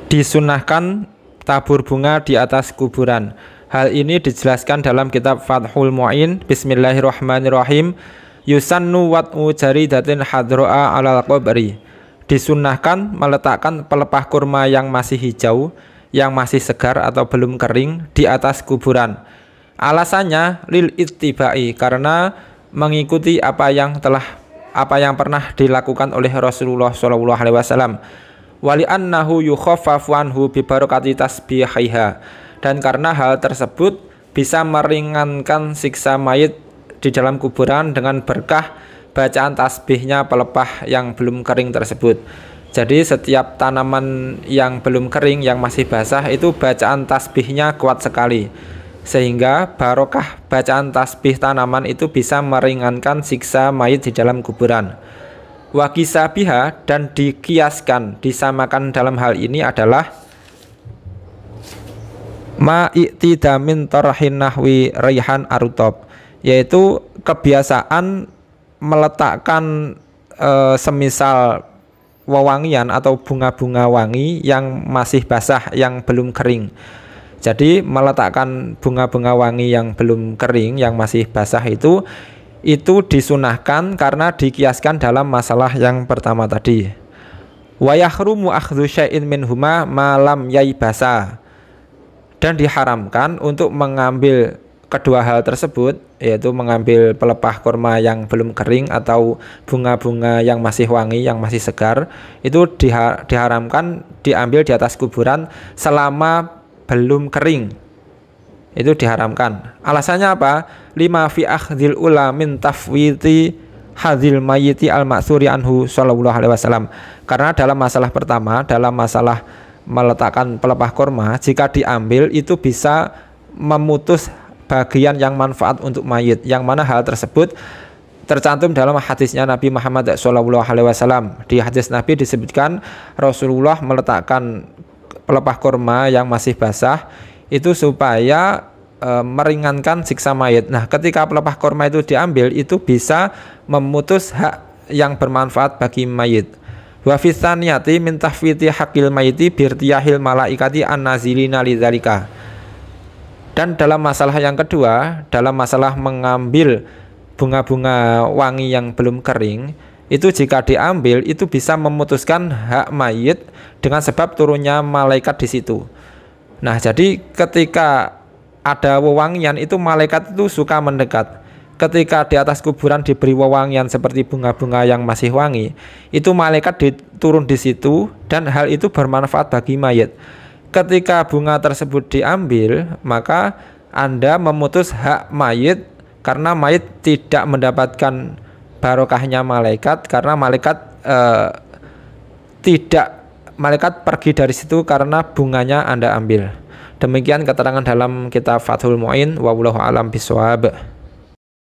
disunahkan tabur bunga di atas kuburan. Hal ini dijelaskan dalam kitab Fathul Mu'in. Bismillahirrahmanirrahim. Yusannu wat'u jaridatin hadro'a alal qabri. Disunahkan meletakkan pelepah kurma yang masih hijau, yang masih segar atau belum kering di atas kuburan. Alasannya lil ittiba'i, karena mengikuti apa yang pernah dilakukan oleh Rasulullah SAW. Wali annahu yukhaffafu anhu bi barakati tasbihiha, dan karena hal tersebut bisa meringankan siksa mayit di dalam kuburan dengan berkah bacaan tasbihnya pelepah yang belum kering tersebut. Jadi setiap tanaman yang belum kering, yang masih basah, itu bacaan tasbihnya kuat sekali, sehingga barokah bacaan tasbih tanaman itu bisa meringankan siksa mayit di dalam kuburan. Wakisabiha, dan dikiaskan, disamakan dalam hal ini adalah ma'iqtidamin tarhin nahwi raihan arutob, yaitu kebiasaan meletakkan semisal wewangian atau bunga-bunga wangi yang masih basah, yang belum kering. Jadi meletakkan bunga-bunga wangi yang belum kering, yang masih basah itu disunahkan karena dikiaskan dalam masalah yang pertama tadi. Wa yahrumu akhdhu syai'in minhuma ma lam yaibasa, dan diharamkan untuk mengambil kedua hal tersebut, yaitu mengambil pelepah kurma yang belum kering atau bunga-bunga yang masih wangi, yang masih segar, itu diharamkan diambil di atas kuburan selama belum kering. Itu diharamkan. Alasannya apa? Lima fi akhdhil ula min tafwiti hadhil mayyiti al-ma'tsuri anhu sallallahu alaihi wasallam. Karena dalam masalah pertama, dalam masalah meletakkan pelepah kurma, jika diambil itu bisa memutus bagian yang manfaat untuk mayit, yang mana hal tersebut tercantum dalam hadisnya Nabi Muhammad SAW. Di hadis Nabi disebutkan Rasulullah meletakkan pelepah kurma yang masih basah itu supaya meringankan siksa mayit. Nah, ketika pelepah kurma itu diambil, itu bisa memutus hak yang bermanfaat bagi mayit. Wa fi tsaniyati min tahfiti haqqil mayiti birtiyahil malaikati an-nazilina lidzalika. Dan dalam masalah yang kedua, dalam masalah mengambil bunga-bunga wangi yang belum kering, itu jika diambil itu bisa memutuskan hak mayit dengan sebab turunnya malaikat di situ. Nah, jadi ketika ada wewangian itu malaikat itu suka mendekat. Ketika di atas kuburan diberi wewangian seperti bunga-bunga yang masih wangi, itu malaikat turun di situ dan hal itu bermanfaat bagi mayit. Ketika bunga tersebut diambil, maka Anda memutus hak mayit karena mayit tidak mendapatkan barokahnya malaikat, karena malaikat pergi dari situ karena bunganya Anda ambil. Demikian keterangan dalam kitab Fathul Mu'in. Wallahu a'lam bishawab.